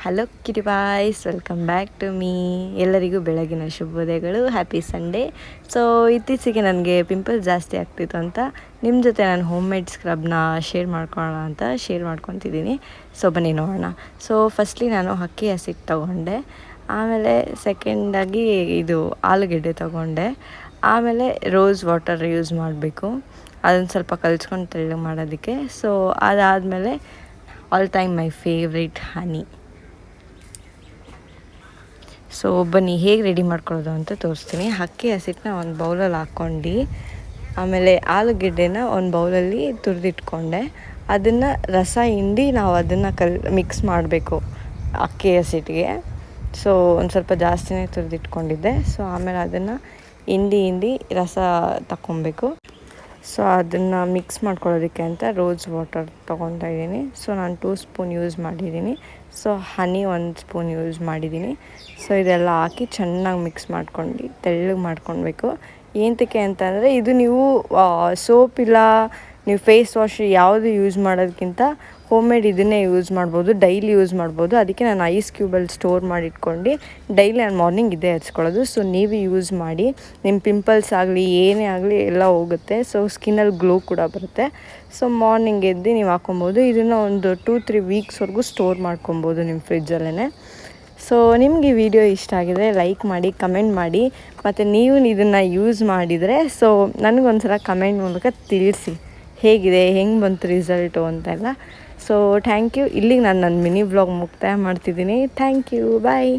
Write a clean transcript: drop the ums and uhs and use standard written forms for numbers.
Hello kitty boys, welcome back to me. ಎಲ್ಲರಿಗೂ ಬೆಳಗಿನ ಶುಭೋದಯಗಳು. Happy Sunday. So ಇತ್ತೀಚೆಗೆ ನನಗೆ ಪಿಂಪಲ್ಸ್ ಜಾಸ್ತಿ ಆಗ್ತಿತ್ತು ಅಂತ ನಿಮ್ಮ ಜೊತೆ ನಾನು ಹೋಮ್ ಮೇಡ್ ಸ್ಕ್ರಬ್ನ ಶೇರ್ ಮಾಡ್ಕೊಳ್ಳೋಣ ಅಂತ ಶೇರ್ ಮಾಡ್ಕೊತಿದ್ದೀನಿ. ಸೊ ಬನ್ನಿ ನೋಡೋಣ. ಸೊ ಫಸ್ಟ್ಲಿ ನಾನು ಅಕ್ಕಿ ಹಸಿಟ್ಟು ತೊಗೊಂಡೆ, ಆಮೇಲೆ ಸೆಕೆಂಡಾಗಿ ಇದು ಆಲೂಗೆಡ್ಡೆ ತೊಗೊಂಡೆ, ಆಮೇಲೆ ರೋಸ್ ವಾಟರ್ ಯೂಸ್ ಮಾಡಬೇಕು. ಅದನ್ನು ಸ್ವಲ್ಪ ಕಲಿಸ್ಕೊಂಡು ತೆಳ್ಳಗೆ ಮಾಡೋದಕ್ಕೆ. ಸೊ ಅದಾದಮೇಲೆ all time my favourite honey. So ಬನ್ನಿ ಹೇಗೆ ರೆಡಿ ಮಾಡ್ಕೊಳ್ಳೋದು ಅಂತ ತೋರಿಸ್ತೀನಿ. ಅಕ್ಕಿ ಹಸಿಟ್ಟನ್ನ ಒಂದು ಬೌಲಲ್ಲಿ ಹಾಕ್ಕೊಂಡು, ಆಮೇಲೆ ಆಲೂಗೆಡ್ಡೆನ ಒಂದು ಬೌಲಲ್ಲಿ ತುರಿದಿಟ್ಕೊಂಡೆ. ಅದನ್ನು ರಸ ಹಿಂಡಿ ನಾವು ಅದನ್ನು ಮಿಕ್ಸ್ ಮಾಡಬೇಕು ಅಕ್ಕಿ ಹಸಿಟ್ಟಿಗೆ. ಸೊ ಒಂದು ಸ್ವಲ್ಪ ಜಾಸ್ತಿನೇ ತುರಿದಿಟ್ಕೊಂಡಿದ್ದೆ. ಸೊ ಆಮೇಲೆ ಅದನ್ನು ಹಿಂಡಿ ರಸ ತಗೊಬೇಕು. ಸೊ ಅದನ್ನು ಮಿಕ್ಸ್ ಮಾಡ್ಕೊಳ್ಳೋದಕ್ಕೆ ಅಂತ ರೋಸ್ ವಾಟರ್ ತೊಗೊತಾ ಇದ್ದೀನಿ. ಸೊ ನಾನು 2 ಸ್ಪೂನ್ ಯೂಸ್ ಮಾಡಿದ್ದೀನಿ. ಸೊ ಹನಿ 1 ಸ್ಪೂನ್ ಯೂಸ್ ಮಾಡಿದ್ದೀನಿ. ಸೊ ಇದೆಲ್ಲ ಹಾಕಿ ಚೆನ್ನಾಗಿ ಮಿಕ್ಸ್ ಮಾಡ್ಕೊಂಡು ತೆಳ್ಳಗೆ ಮಾಡ್ಕೊಳ್ಬೇಕು. ಏನಕ್ಕೆ ಅಂತಂದರೆ ಇದು ನೀವು ಸೋಪ್ ಇಲ್ಲ ನೀವು ಫೇಸ್ ವಾಶ್ ಯಾವುದು ಯೂಸ್ ಮಾಡೋದಕ್ಕಿಂತ ಹೋಮ್ ಮೇಡ್ ಇದನ್ನೇ ಯೂಸ್ ಮಾಡ್ಬೋದು, ಡೈಲಿ ಯೂಸ್ ಮಾಡ್ಬೋದು. ಅದಕ್ಕೆ ನಾನು ಐಸ್ ಕ್ಯೂಬಲ್ಲಿ ಸ್ಟೋರ್ ಮಾಡಿಟ್ಕೊಂಡು ಡೈಲಿ ನಾನು ಮಾರ್ನಿಂಗ್ ಇದೇ ಹಚ್ಕೊಳ್ಳೋದು. ಸೊ ನೀವು ಯೂಸ್ ಮಾಡಿ, ನಿಮ್ಮ ಪಿಂಪಲ್ಸ್ ಆಗಲಿ ಏನೇ ಆಗಲಿ ಎಲ್ಲ ಹೋಗುತ್ತೆ. ಸೊ ಸ್ಕಿನ್ನಲ್ಲಿ ಗ್ಲೋ ಕೂಡ ಬರುತ್ತೆ. ಸೊ ಮಾರ್ನಿಂಗ್ ಎದ್ದು ನೀವು ಹಾಕೊಬೋದು. ಇದನ್ನು ಒಂದು 2-3 ವೀಕ್ಸ್ವರೆಗೂ ಸ್ಟೋರ್ ಮಾಡ್ಕೊಬೋದು ನಿಮ್ಮ ಫ್ರಿಜ್ಜಲ್ಲೇ. ಸೊ ನಿಮಗೆ ಈ ವಿಡಿಯೋ ಇಷ್ಟ ಆಗಿದರೆ ಲೈಕ್ ಮಾಡಿ, ಕಮೆಂಟ್ ಮಾಡಿ, ಮತ್ತು ನೀವು ಇದನ್ನು ಯೂಸ್ ಮಾಡಿದರೆ ಸೊ ನನಗೊಂದ್ಸಲ ಕಮೆಂಟ್ ಮೂಲಕ ತಿಳಿಸಿ ಹೇಗಿದೆ, ಹೆಂಗೆ ಬಂತು ರಿಸಲ್ಟು ಅಂತೆಲ್ಲ. So thank you. ಇಲ್ಲಿಗೆ ನಾನು ನನ್ನ ಮಿನಿ ವ್ಲಾಗ್ ಮುಕ್ತಾಯ ಮಾಡ್ತಿದ್ದೀನಿ. Thank you, bye.